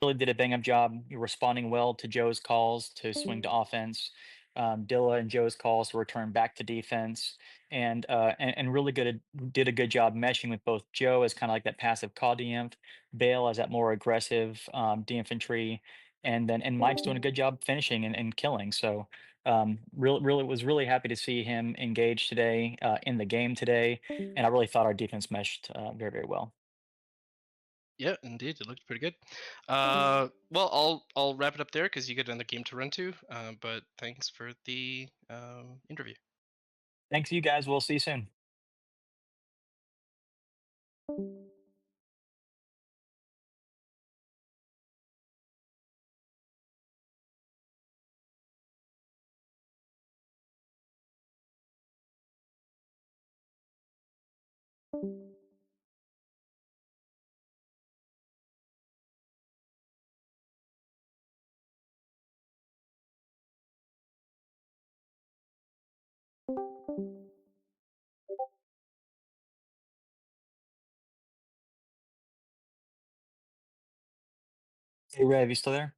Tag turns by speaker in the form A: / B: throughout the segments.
A: really did a bang-up job responding well to Joe's calls to swing to offense, Dilla and Joe's calls to return back to defense, and really did a good job meshing with both Joe as kind of like that passive call DINF, Bale as that more aggressive de-infantry, and Mike's doing a good job finishing and killing. So really was really happy to see him engage today in the game today, and I really thought our defense meshed very well.
B: Yeah, indeed, it looked pretty good. Well, I'll wrap it up there because you got another game to run to. But thanks for the interview.
A: Thanks, you guys. We'll see you soon. Hey, Rev, you still there?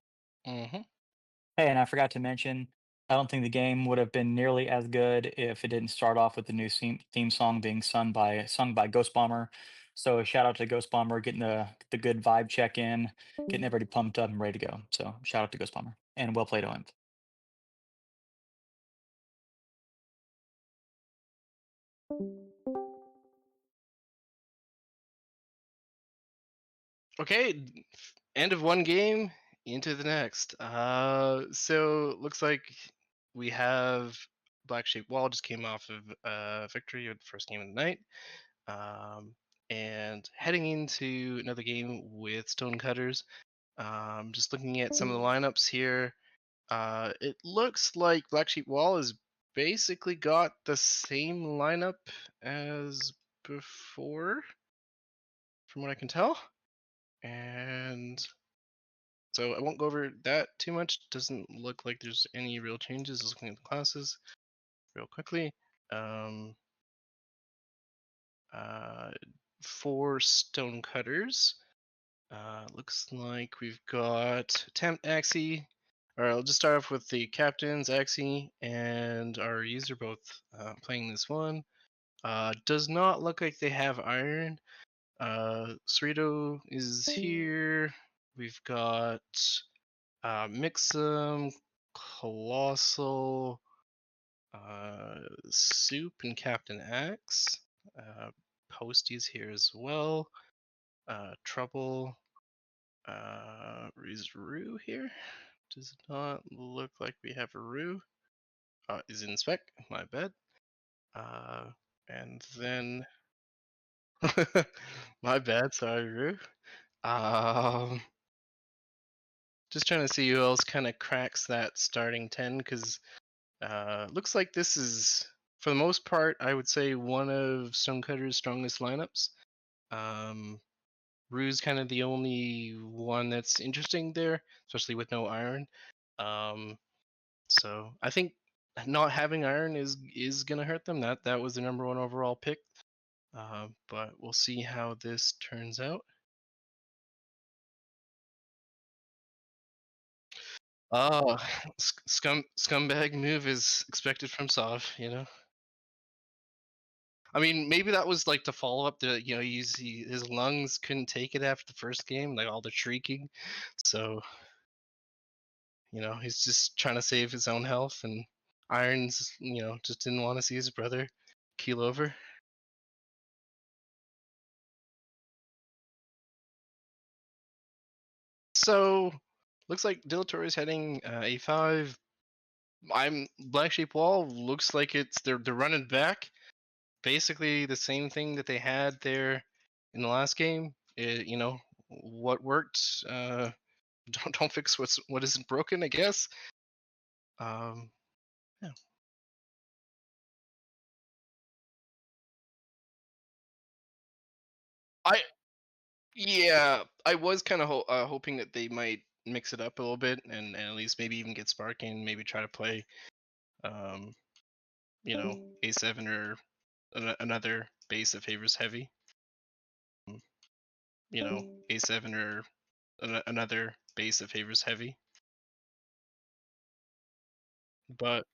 B: Hmm.
A: Hey, and I forgot to mention, I don't think the game would have been nearly as good if it didn't start off with the new theme song being sung by Ghost Bomber. So shout out to Ghost Bomber getting the good vibe check in, getting everybody pumped up and ready to go. So shout out to Ghost Bomber and well played, OM.
B: Okay, end of one game, into the next. So looks like we have Black Sheep Wall just came off of victory with the first game of the night. Um, and heading into another game with Stonecutters. Just looking at some of the lineups here. It looks like Black Sheep Wall has basically got the same lineup as before, from what I can tell. And so I won't go over that too much. Doesn't look like there's any real changes. Just looking at the classes real quickly. Um, uh, for Stonecutters, looks like we've got Temp Axie. All right, I'll just start off with the captains, Axie, and our user both playing this one. Does not look like they have iron. Cerrito is here. We've got Mixum, Colossal, Soup, and Captain Axe. Posty's here as well. Trouble. Is Rue here? Does not look like we have a Rue. Is in spec. My bad. And then my bad. Sorry, Rue. Um, just trying to see who else kind of cracks that starting 10 because looks like this is, for the most part, I would say one of Stonecutter's strongest lineups. Um, Rue's kind of the only one that's interesting there, especially with no iron. Um, so I think not having iron is gonna hurt them. That was the number one overall pick. But we'll see how this turns out. Oh, scumbag move is expected from Sov, you know. I mean, maybe that was like the follow up. His lungs couldn't take it after the first game, like all the shrieking. So he's just trying to save his own health, and Irons, just didn't want to see his brother keel over. So looks like Dilatory is heading A5. I'm Black Sheep Wall. Looks like they're running back. Basically the same thing that they had there in the last game. What worked. Don't fix what isn't broken, I guess. Um, yeah. I Yeah, I was kind of hoping that they might mix it up a little bit and at least maybe even get Sparking, maybe try to play, um, A7 or another base that favors heavy. A7 or another base that favors heavy. But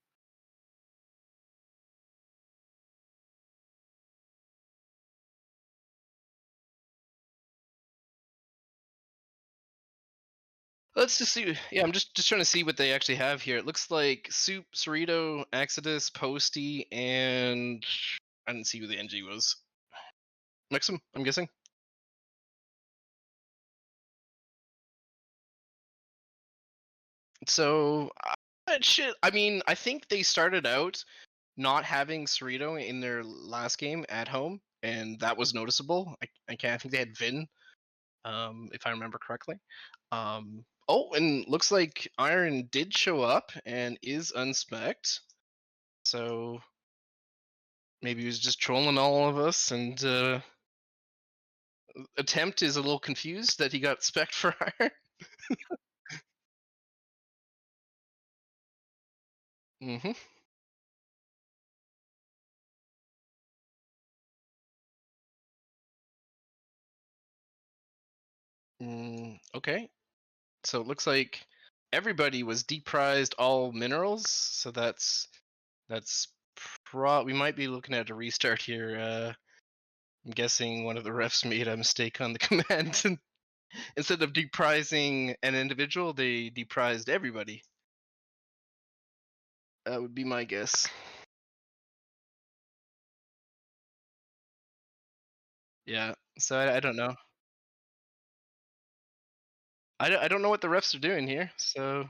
B: let's just see. Yeah, I'm just trying to see what they actually have here. It looks like Soup, Cerrito, Exodus, Posty, and I didn't see who the NG was. Mixum, I'm guessing. So, shit. I mean, I think they started out not having Cerrito in their last game at home, and that was noticeable. I can't. I think they had Vin, if I remember correctly. Oh, and looks like Iron did show up and is unspec'd. So maybe he was just trolling all of us, and Attempt is a little confused that he got spec for Iron. hmm okay, so it looks like everybody was deprized all minerals. So that's we might be looking at a restart here. I'm guessing one of the refs made a mistake on the command, and instead of deprising an individual, they deprised everybody. That would be my guess. Yeah. So I don't know. I don't know what the refs are doing here. So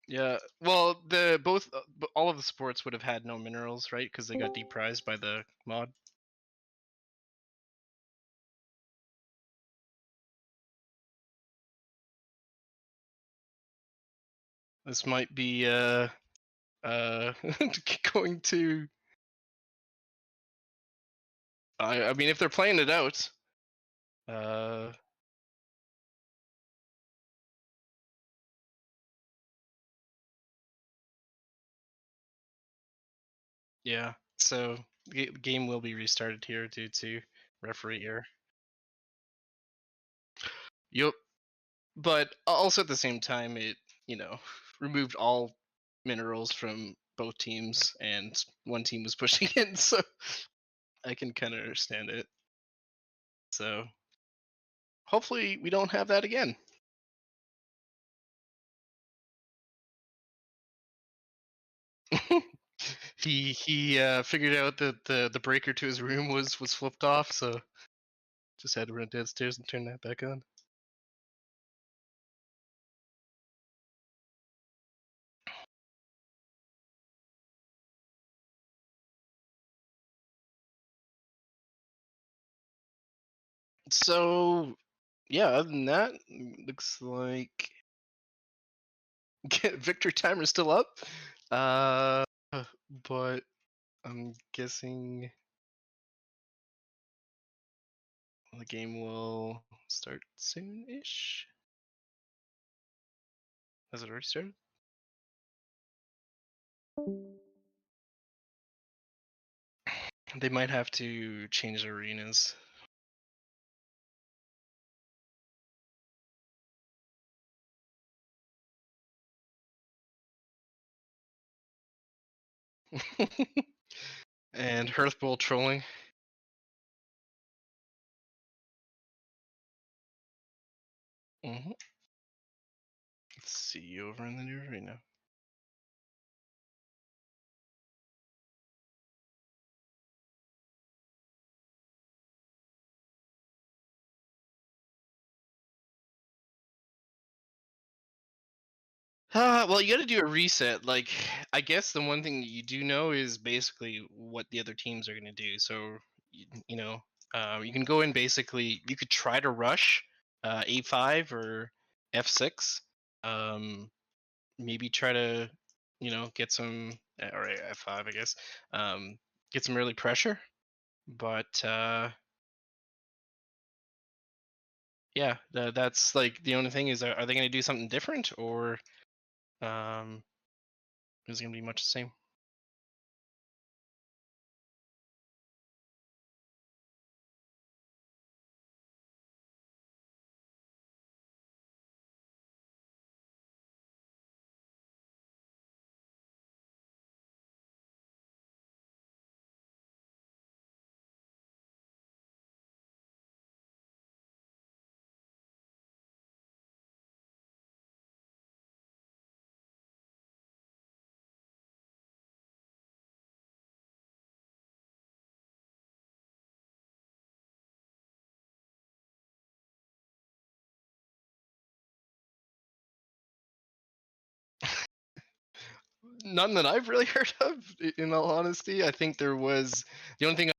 B: yeah. Well, the both all of the sports would have had no minerals, right? Because they got deprised by the mod. This might be uh going to. I mean, if they're playing it out, uh, yeah. So the game will be restarted here due to referee error. Yep. But also at the same time, it you know removed all minerals from both teams, and one team was pushing it, so I can kind of understand it. So hopefully we don't have that again. He figured out that the breaker to his room was flipped off, so just had to run downstairs and turn that back on. So yeah, other than that, looks like victory timer's still up. Uh, but I'm guessing the game will start soon-ish. Has it already started? They might have to change arenas. And Hearthbowl trolling. hmm Let's see over in the new arena. Well, you got to do a reset. Like, I guess the one thing that you do know is basically what the other teams are going to do. So, you know, you can go in basically. You could try to rush A5 or F6. Um, Maybe try to, get some or F5, I guess. Get some early pressure. But yeah, that's like the only thing is, are they going to do something different, or um, is it going to be much the same? None that I've really heard of, in all honesty. I think there was the only thing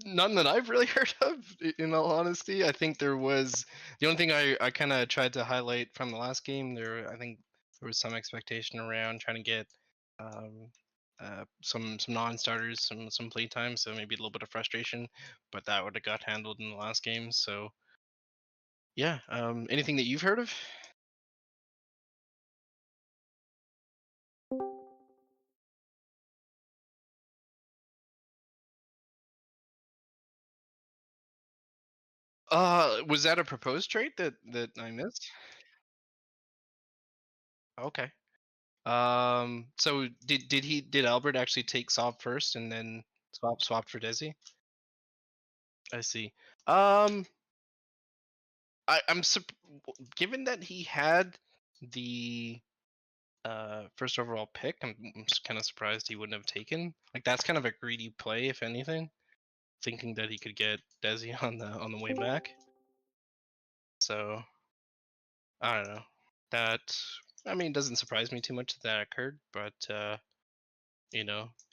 B: none that I've really heard of, in all honesty. I think there was the only thing I kind of tried to highlight from the last game. I think there was some expectation around trying to get um, some non-starters, some play time, so maybe a little bit of frustration, but that would have got handled in the last game. So yeah, anything that you've heard of? Was that a proposed trait that I missed? Okay. So did Albert actually take Sob first and then swapped for Desi? I see. Um, given that he had the first overall pick, I'm just kind of surprised he wouldn't have taken. Like that's kind of a greedy play, if anything, thinking that he could get Desi on the way back. So I don't know. That I mean doesn't surprise me too much that that occurred, but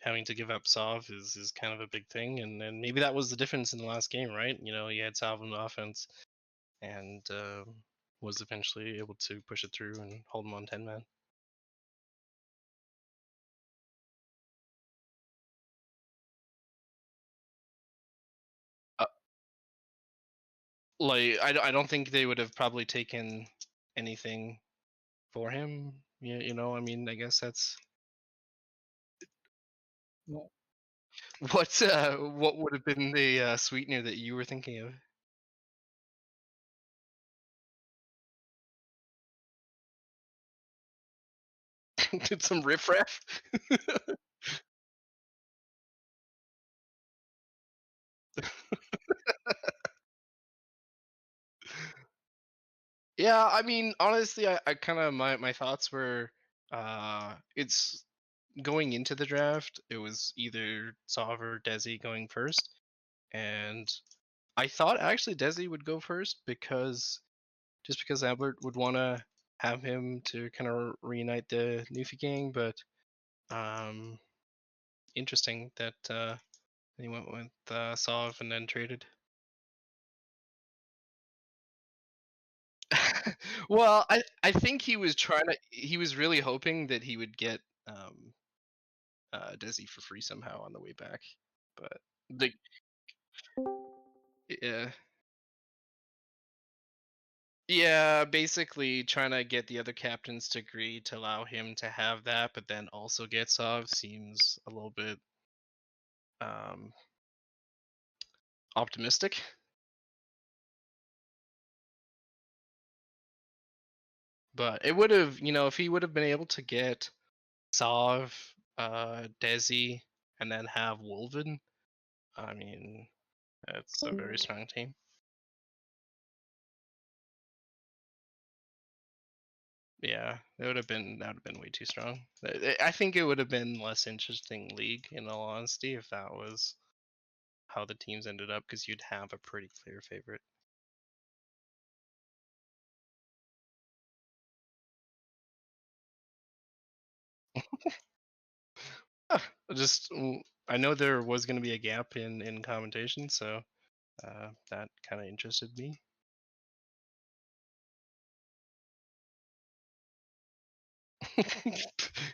B: having to give up Sov is kind of a big thing, and then maybe that was the difference in the last game, right? He had Sov on the offense and was eventually able to push it through and hold him on 10 man. Uh, like I don't think they would have probably taken anything for him. I mean, I guess that's Wh- what would have been the sweetener that you were thinking of? Did some riffraff? Yeah, I mean, honestly, I kind of my thoughts were, it's going into the draft. It was either Sov or Desi going first, and I thought actually Desi would go first because Albert would want to have him to kind of reunite the Newfie gang. But um, interesting that he went with Sov and then traded. Well, I think he was really hoping that he would get Desi for free somehow on the way back. But the yeah, yeah, basically trying to get the other captains to agree to allow him to have that, but then also get Sov seems a little bit um, optimistic. But it would have, if he would have been able to get Sov, Desi, and then have Wolven, I mean, that's a very strong team. Yeah, that would have been way too strong. I think it would have been less interesting league in all honesty if that was how the teams ended up because you'd have a pretty clear favorite. Just I know there was going to be a gap in commentation, so that kind of interested me.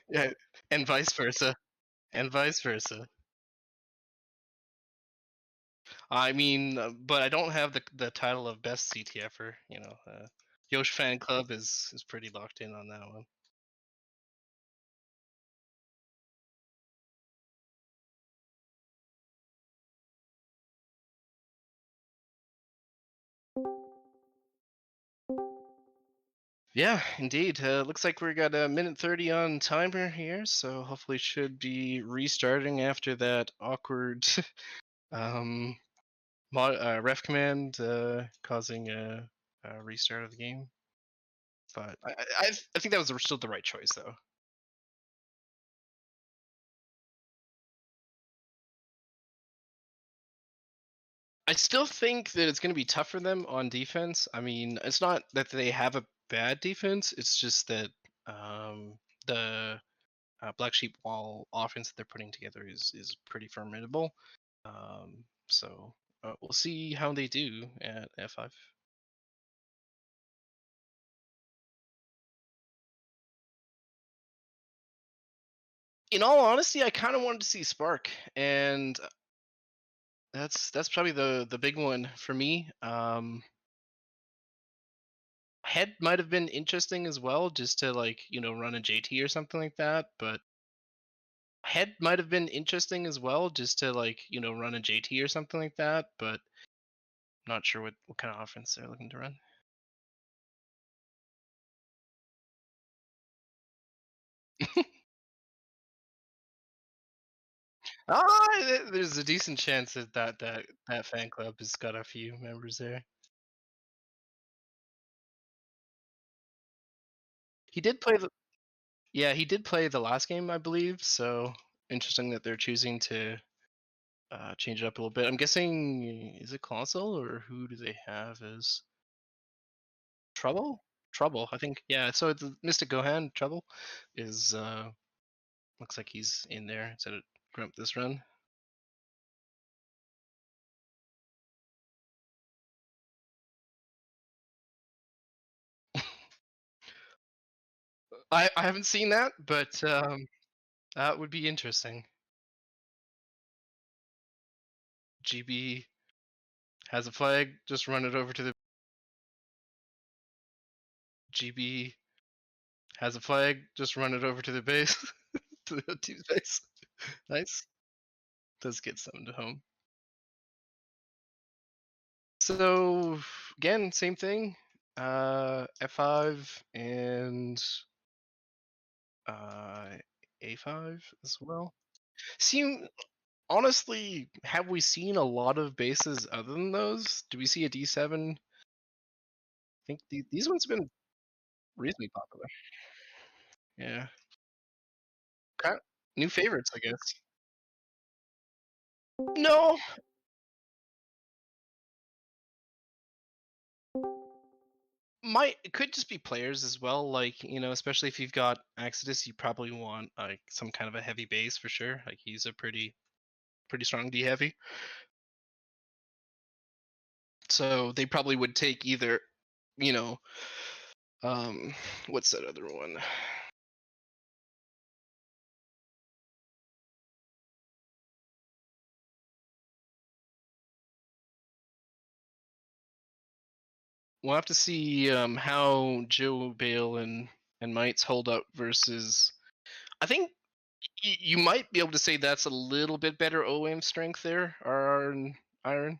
B: Yeah, and vice versa, and vice versa. I mean, but I don't have the title of best CTFer. Yosh fan club is pretty locked in on that one. Yeah, indeed. Looks like we got a minute 30 on timer here, so hopefully should be restarting after that awkward um, ref command causing a restart of the game. But I think that was still the right choice, though. I still think that it's going to be tough for them on defense. I mean, it's not that they have a bad defense; it's just that The Black Sheep Wall offense that they're putting together is pretty formidable. So we'll see how they do at F5. In all honesty, I kind of wanted to see Spark, and that's probably the big one for me. Head might have been interesting as well, just to like run a JT or something like that. But head might have been interesting as well, just to like run a JT or something like that. But not sure what kind of offense they're looking to run. There's a decent chance that fan club has got a few members there. He did play the Yeah, he did play the last game, I believe. So interesting that they're choosing to change it up a little bit. I'm guessing, is it Colossal or who do they have as Trouble? Trouble, I think. Yeah, so it's Mystic Gohan. Trouble is looks like he's in there instead of Grump this run. I haven't seen that, but that would be interesting. GB has a flag. Just run it over to the GB has a flag. Just run it over to the base to the team's base. Nice. Does get something to home. So again, same thing. F5 and uh, A5 as well. Seem Honestly, have we seen a lot of bases other than those? Do we see a D7? I think these ones have been reasonably popular. Yeah, kind new favorites, I guess. No, might it could just be players as well. Like especially if you've got Exodus, you probably want like some kind of a heavy base for sure. Like he's a pretty strong D heavy. So they probably would take either, you know, um, what's that other one? We'll have to see how Joe Bale and Mites hold up versus. I think you might be able to say that's a little bit better OM strength there. Iron.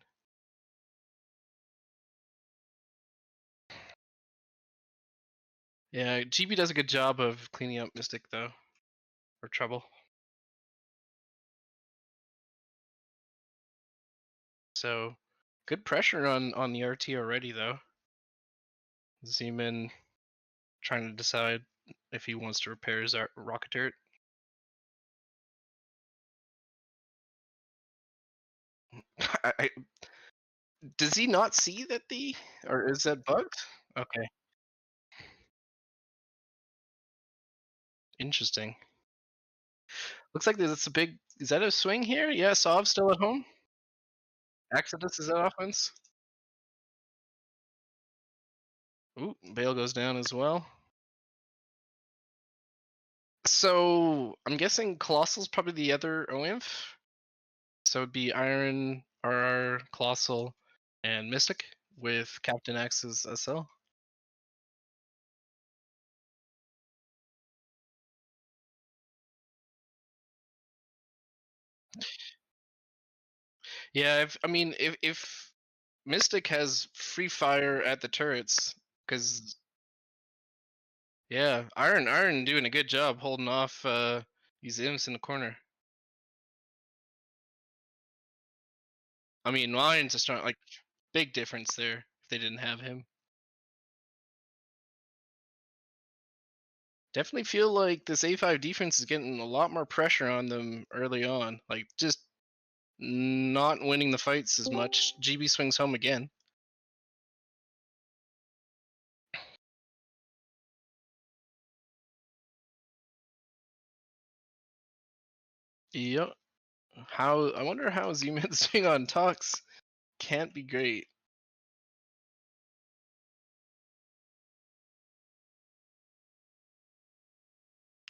B: Yeah, GB does a good job of cleaning up Mystic though, or Trouble. So good pressure on the RT already though. Zeman trying to decide if he wants to repair his rocket turret. I, does he not see that or is that bugged? Okay, interesting. Looks like there's a big. Is that a swing here? Yeah, Sov's still at home. Exodus is at offense. Ooh, Bale goes down as well. So I'm guessing Colossal's probably the other OINF. So it'd be Iron, RR, Colossal, and Mystic with Captain X as SL. Yeah, if Mystic has free fire at the turrets, because yeah, Iron doing a good job holding off these imps in the corner. I mean, Iron's a strong, like big difference there if they didn't have him. Definitely feel like this A5 defense is getting a lot more pressure on them early on. Like just not winning the fights as much. GB swings home again. Yep. How I wonder how Z-Man's doing on Tux. Can't be great.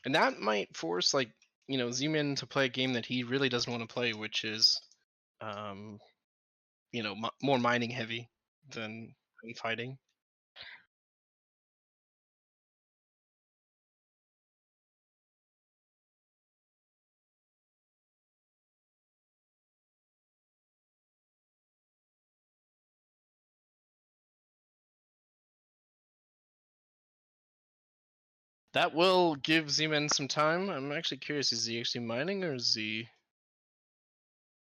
B: And that might force like, Z-Man to play a game that he really doesn't want to play, which is um, more mining heavy than fighting. That will give Z-Man some time. I'm actually curious, is he actually mining or is he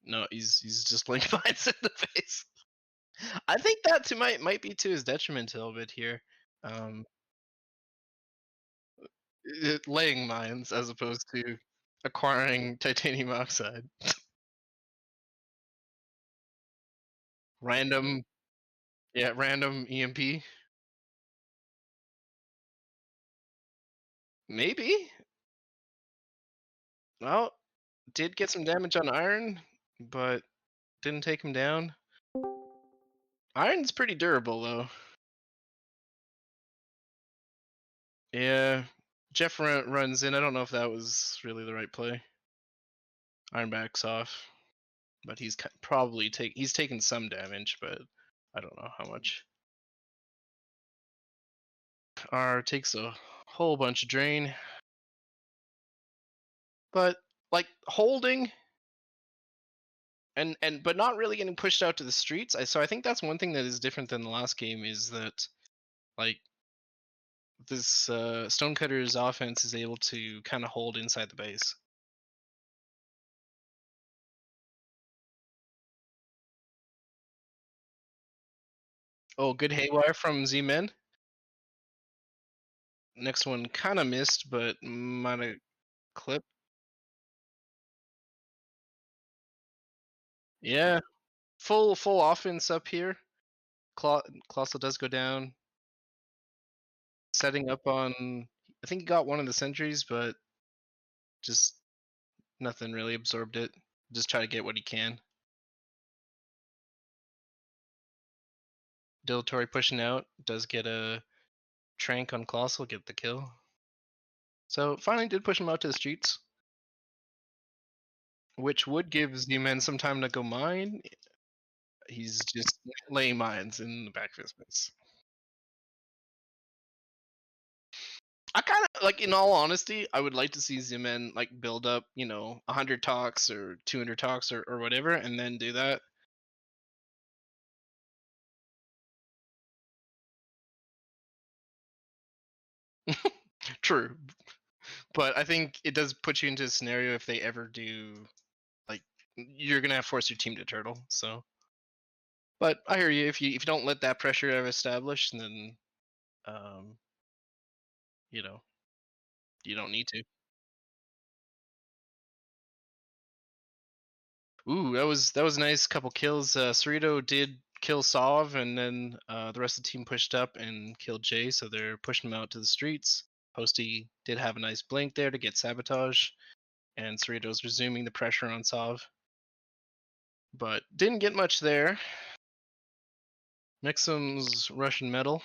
B: no, he's just laying mines in the face. I think that too might be to his detriment a little bit here. Um, laying mines as opposed to acquiring titanium oxide. Random, yeah, random EMP. Maybe. Well, did get some damage on iron, but didn't take him down. Iron's pretty durable though. Yeah, Jeff runs in. I don't know if that was really the right play. Iron backs off, but he's taken some damage, but I don't know how much. R takes a whole bunch of drain, but like holding and but not really getting pushed out to the streets. So I think that's one thing that is different than the last game is that like this Stonecutter's offense is able to kind of hold inside the base. Oh, good haywire from Z-Men. Next one kind of missed, but might have clipped. Yeah, full offense up here. Colossal does go down, setting up on. I think he got one of the sentries, but just nothing really absorbed it. Just try to get what he can. Dilatory pushing out does get a trank on Colossal, get the kill. So finally did push him out to the streets, which would give Z-Man some time to go mine. He's just laying mines in the back of his base. I kind of like, in all honesty, I would like to see Z-Man like build up, 100 talks or 200 talks or whatever, and then do that. True, but I think it does put you into a scenario if they ever do, like, you're gonna have to force your team to turtle. So, but I hear you. If you don't let that pressure ever establish, then um, you know you don't need to. Ooh, that was a nice couple kills. Cerrito did kill Sov, and then the rest of the team pushed up and killed Jay, so they're pushing him out to the streets. Posty did have a nice blink there to get sabotage, and Cerrito's resuming the pressure on Sov, but didn't get much there. Mixum's Russian metal.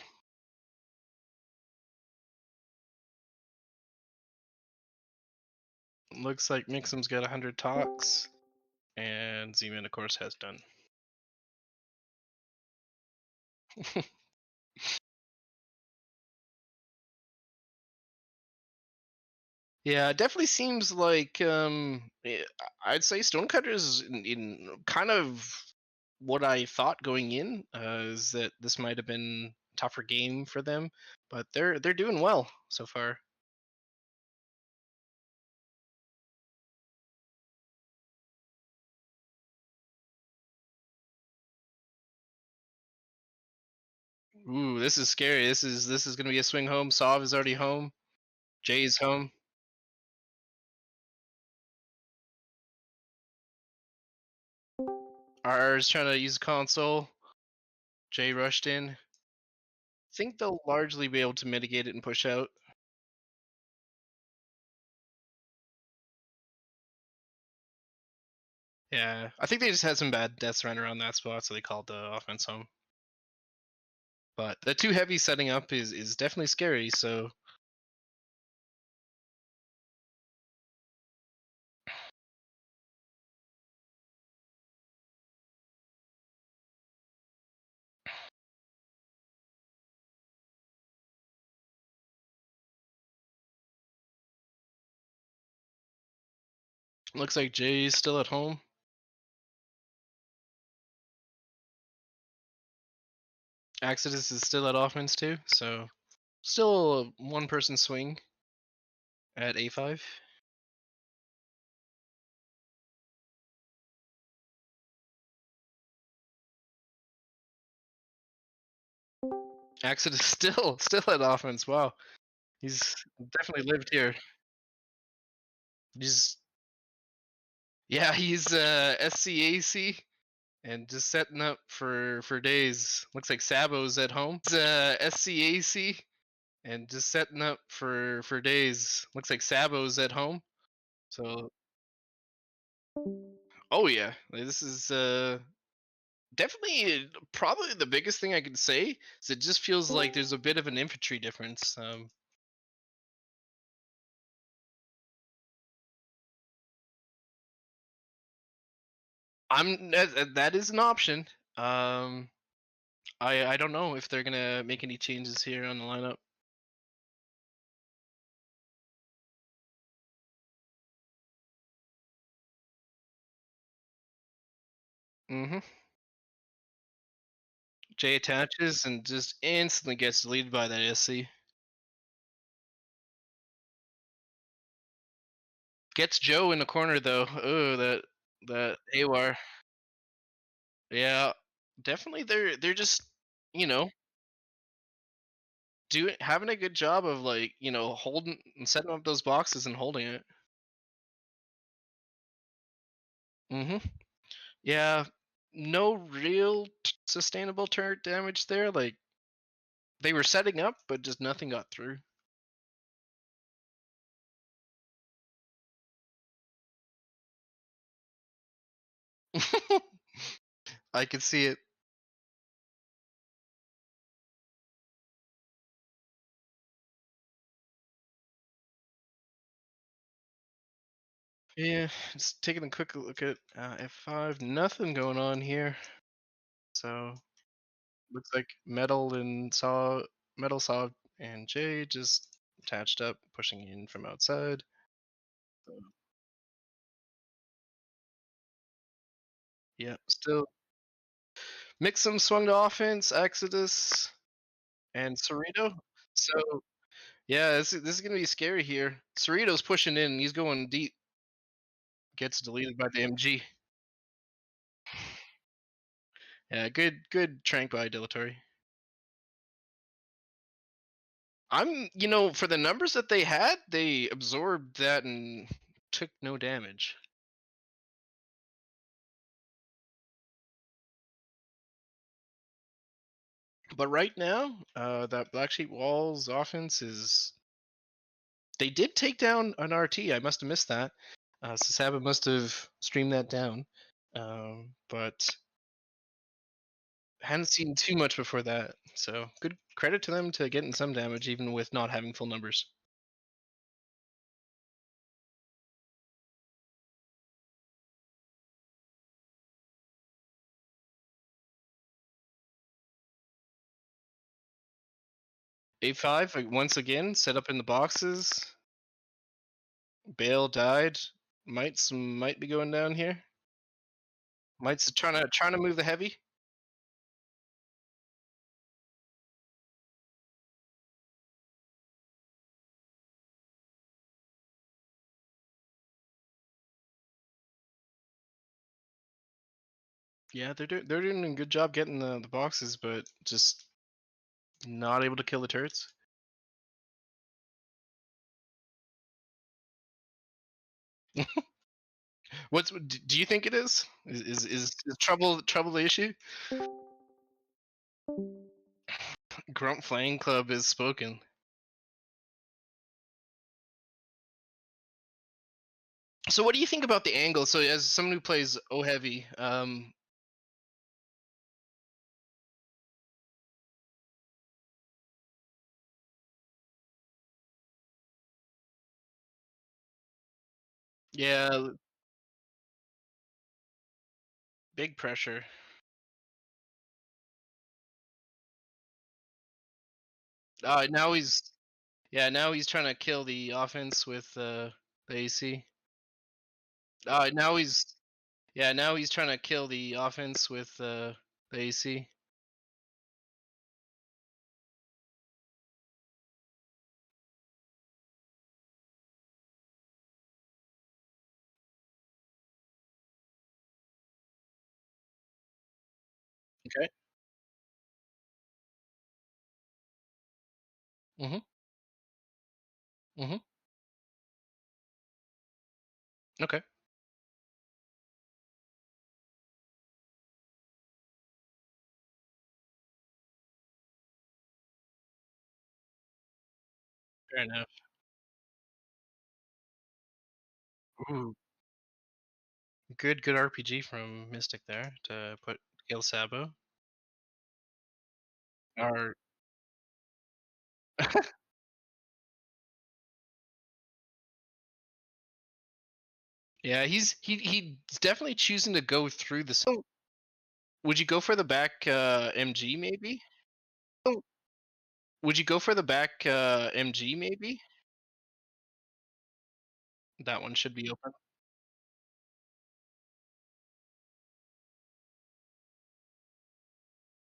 B: Looks like Mixum's got 100 talks, and Z-Man, of course, has done. Yeah, it definitely seems like I'd say Stonecutter's in kind of what I thought going in is that this might have been a tougher game for them, but they're doing well so far. Ooh, this is scary. This is gonna be a swing home. Sov is already home. Jay's home. R's trying to use console. Jay rushed in. Think they'll largely be able to mitigate it and push out. Yeah, I think they just had some bad deaths right around that spot, so they called the offense home. But the too heavy setting up is definitely scary. So looks like Jay's still at home. Exodus is still at offense too, so still a one person swing at A5. Exodus still at offense. Wow, he's definitely lived here. He's he's SCAC and just setting up for days. Looks like Sabo's at home. He's SCAC and just setting up for days. Looks like Sabo's at home. So oh yeah, this is definitely probably the biggest thing I could say is it just feels like there's a bit of an infantry difference. That is an option. Um, I don't know if they're gonna make any changes here on the lineup. hmm Jay attaches and just instantly gets deleted by that SC. Gets Joe in the corner though. Oh, that AWAR. Yeah, definitely. They're just you know doing having a good job of like holding and setting up those boxes and holding it. hmm Yeah, no real sustainable turret damage there. Like they were setting up, but just nothing got through. I could see it. Yeah, just taking a quick look at F5. Nothing going on here. So looks like metal saw and J just attached up, pushing in from outside. So, yeah, still Mixum swung to offense, Exodus and Cerrito. So yeah, this is gonna be scary here. Cerrito's pushing in. He's going deep. Gets deleted by the MG. Yeah, good trank by Dilatory. for the numbers that they had, they absorbed that and took no damage. But right now, that Black Sheep Walls offense is. They did take down an RT. I must have missed that. Sasaba must have streamed that down. But hadn't seen too much before that. So good credit to them to getting some damage, even with not having full numbers. A5 once again set up in the boxes. Bale died. Might be going down here. Might's trying to move the heavy. Yeah, they're doing a good job getting the boxes, but just not able to kill the turrets. Do you think it is? Is trouble the issue? Grunt Flying Club is spoken. So what do you think about the angle? So as someone who plays O heavy, yeah, big pressure. Now he's Yeah, now he's trying to kill the offense with the AC. Now he's Yeah, now he's trying to kill the offense with the AC. Okay. Mhm. Mhm. Okay. Fair enough. Ooh, good RPG from Mystic there to put kill Sabo. Or yeah, he's definitely choosing to go through the. So would you go for the back MG maybe? Oh, would you go for the back MG maybe? That one should be open.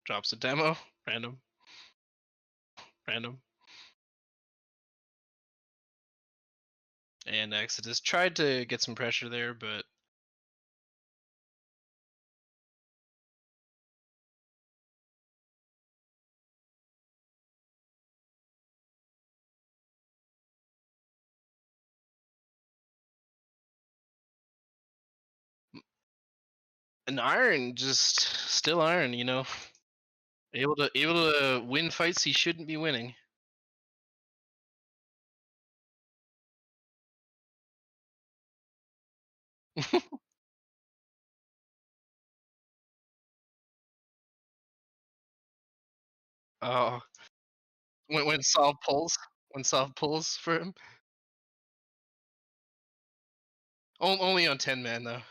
B: Drops a demo. Random. Random. And Exodus tried to get some pressure there, but an iron just still iron, able to win fights he shouldn't be winning. Oh, when Saul pulls for him, only on 10 man though.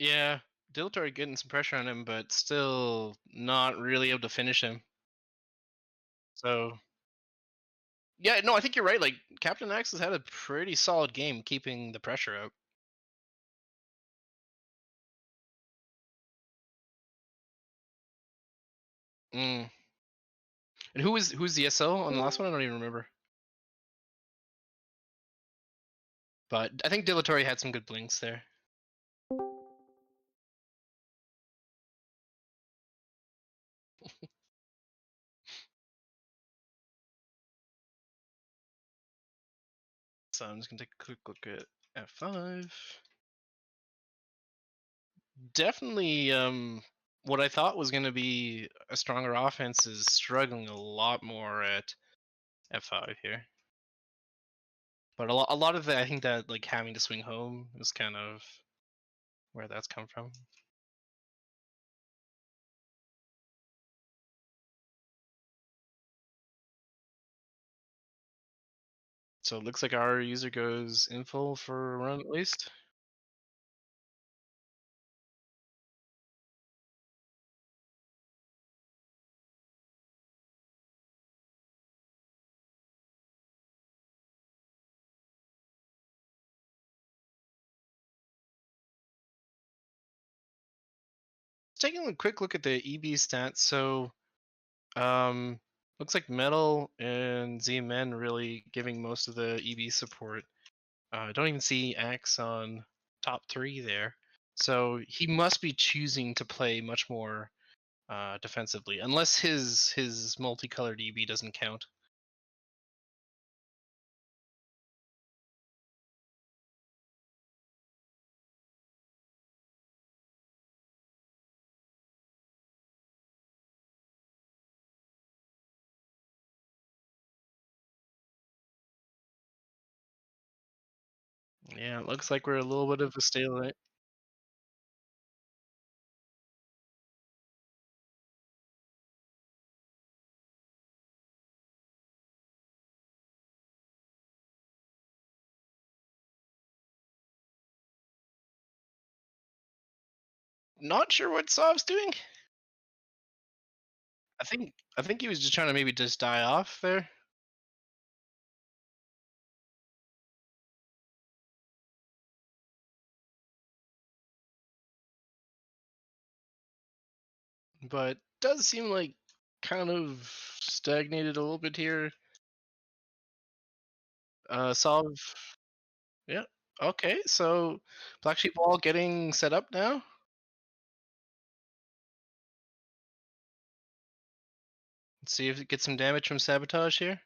B: Yeah, Diltor getting some pressure on him, but still not really able to finish him. So yeah, no, I think you're right. Like Captain X has had a pretty solid game keeping the pressure out. Mm. And who's the SL on the last one? I don't even remember. But I think Dilatory had some good blinks there. So I'm just gonna take a quick look at F5. Definitely, what I thought was gonna be a stronger offense is struggling a lot more at F5 here. But a lot of that, I think that like having to swing home is kind of where that's come from. So it looks like our user goes info for a run at least. Taking a quick look at the EB stats, so um, looks like Metal and ZMN really giving most of the EB support. I don't even see Axe on top three there, so he must be choosing to play much more defensively, unless his multicolored EB doesn't count. Yeah, it looks like we're a little bit of a stalemate. Not sure what Sov's doing. I think he was just trying to maybe just die off there, but does seem like kind of stagnated a little bit here. Sov, yeah. Okay, so Black Sheep Wall getting set up now. Let's see if it gets some damage from Sabotage here.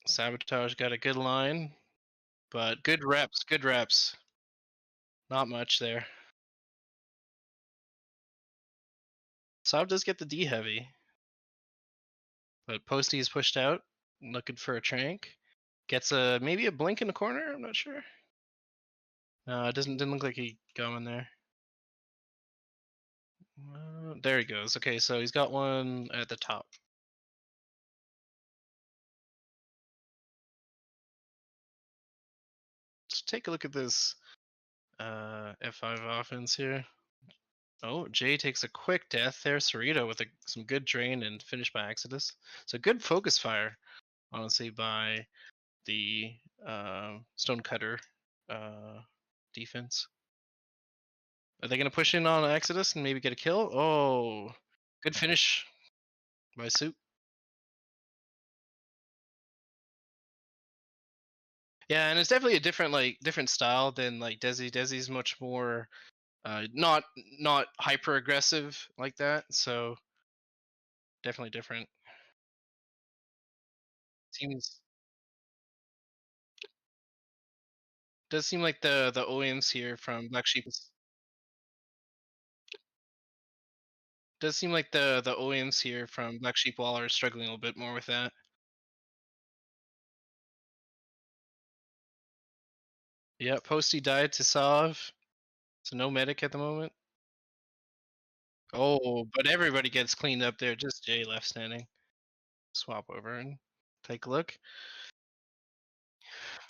B: Sabotage got a good line, but good reps, good reps. Not much there. Sov does get the D heavy, but Posty is pushed out, looking for a trank. Gets a maybe a blink in the corner. I'm not sure. No, it didn't look like he got in there. There he goes. Okay, so he's got one at the top. Let's take a look at this F5 offense here. Oh, Jay takes a quick death there. Cerrito with some good drain and finish by Exodus. So good focus fire, honestly, by the Stonecutter defense. Are they going to push in on Exodus and maybe get a kill? Oh, good finish by Soup. Yeah, and it's definitely a different style than like Desi. Desi's much more not hyper aggressive like that. So definitely different. Seems does seem like the OEMs here from Black Sheep does seem like the OEMs here from Black Sheep Wall are struggling a little bit more with that. Yeah, Posty died to Sov, so no medic at the moment. Oh, but everybody gets cleaned up there. Just Jay left standing. Swap over and take a look.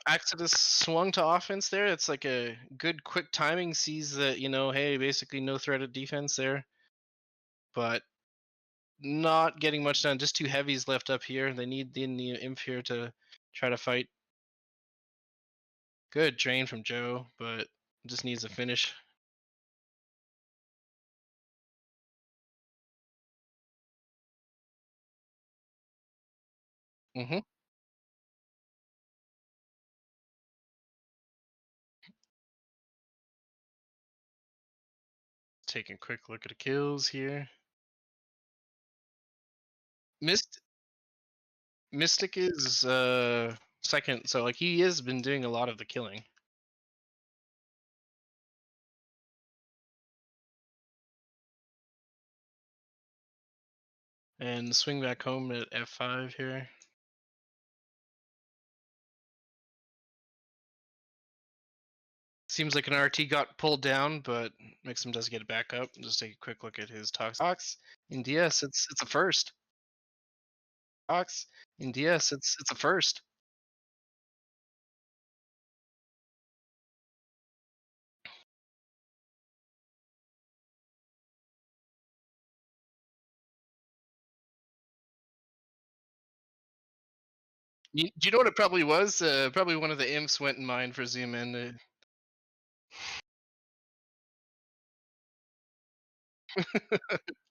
B: Exodus swung to offense there. It's like a good quick timing. Sees that hey, basically no threat of defense there, but not getting much done. Just two heavies left up here. They need the imp here to try to fight. Good drain from Joe, but just needs a finish. Mm-hmm. Taking a quick look at the kills here. Mist Mystic is second, so like he has been doing a lot of the killing. And swing back home at F5 here. Seems like an RT got pulled down, but Mixum does get it back up. Just take a quick look at his tox. In DS, it's a first. Tox in DS, it's a first. Do you know what it probably was? Probably one of the imps went in mine for zoom in.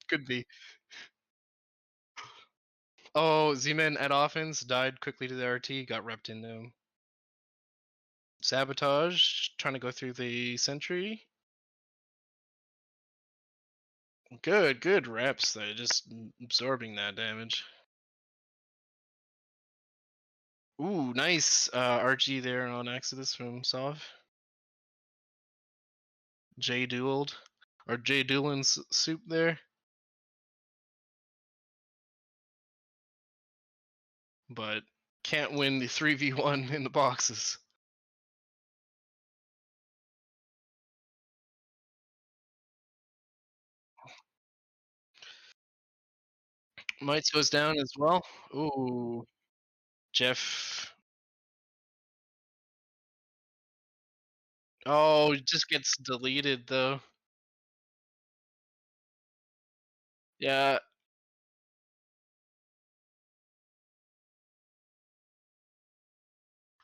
B: Could be. Oh, Z-Man at offense died quickly to the RT, got repped into him. Sabotage, trying to go through the sentry. Good reps there, just absorbing that damage. Ooh, nice RG there on Exodus from Sov. J dueled, or J Doolin's soup there. But can't win the 3v1 in the boxes. Mites goes down as well. Ooh, Jeff. Oh, it just gets deleted though. Yeah,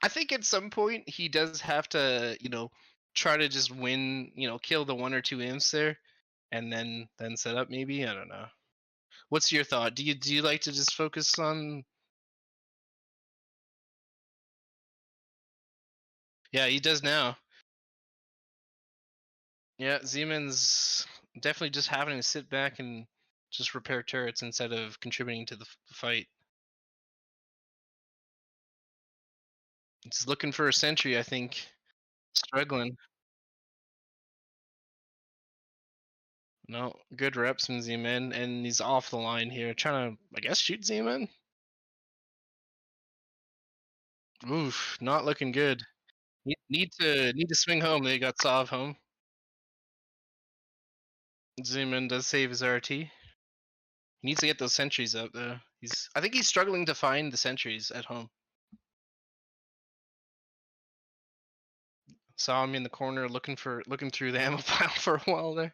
B: I think at some point he does have to, try to just win, kill the one or two imps there, and then set up maybe. I don't know. What's your thought? Do you like to just focus on? Yeah, he does now. Yeah, Siemens definitely just having to sit back and just repair turrets instead of contributing to the fight. He's looking for a sentry, I think. Struggling. No, good reps from Zeman, and he's off the line here, trying to, I guess, shoot Zeman. Oof, not looking good. Need to swing home. They got Sov home. Zeman does save his RT. He needs to get those sentries up though. I think he's struggling to find the sentries at home. Saw him in the corner looking through the ammo pile for a while there.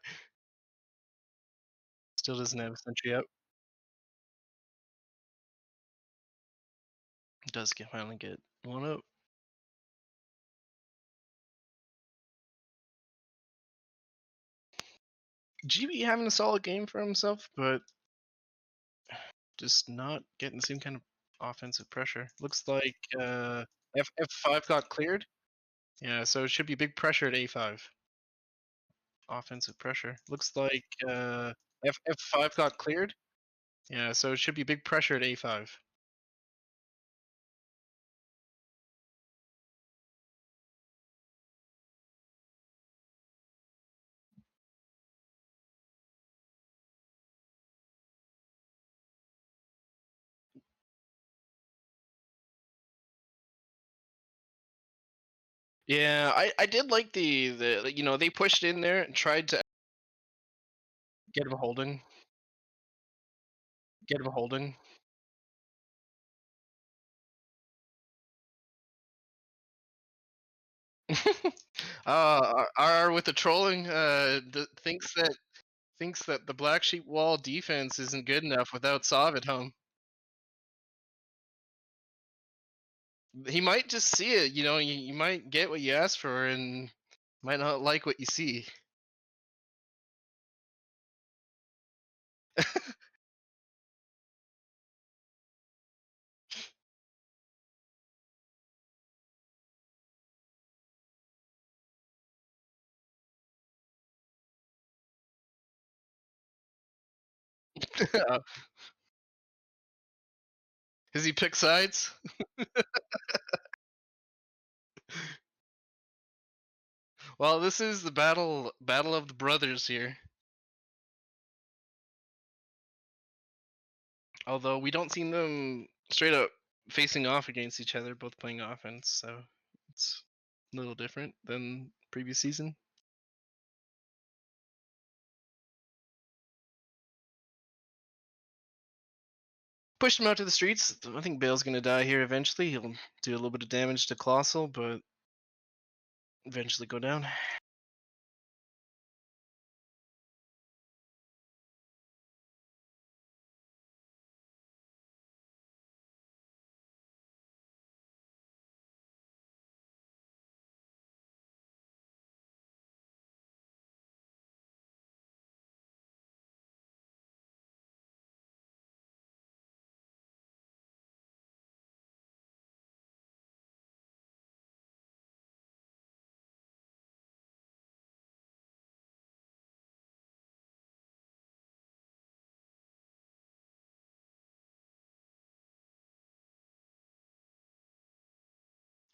B: Still doesn't have a sentry up. Does finally get one up. GB having a solid game for himself, but just not getting the same kind of offensive pressure. Looks like F5 got cleared. Yeah, so it should be big pressure at A5. Offensive pressure. Looks like F5 got cleared. Yeah, so it should be big pressure at A5. Yeah, I did like the they pushed in there and tried to get him holding, get him holding. R with the trolling thinks that the black sheep wall defense isn't good enough without Sov at home. He might just see it, you might get what you ask for and might not like what you see. Does he pick sides? Well, this is the battle of the brothers here. Although we don't see them straight up facing off against each other, both playing offense, so it's a little different than previous season. Pushed him out to the streets. I think Bale's gonna die here eventually. He'll do a little bit of damage to Colossal, but eventually go down.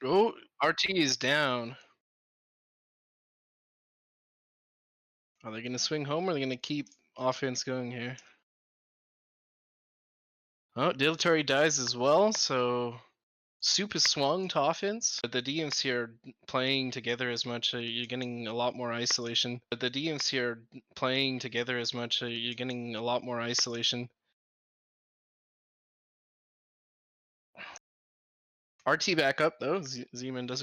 B: Oh, RT is down. Are they gonna swing home or are they gonna keep offense going here? Oh, Dilatory dies as well, so Soup is swung to offense. But the DMs here playing together as much, you're getting a lot more isolation. But the DMs here playing together as much, you're getting a lot more isolation. RT backup though. Zeman does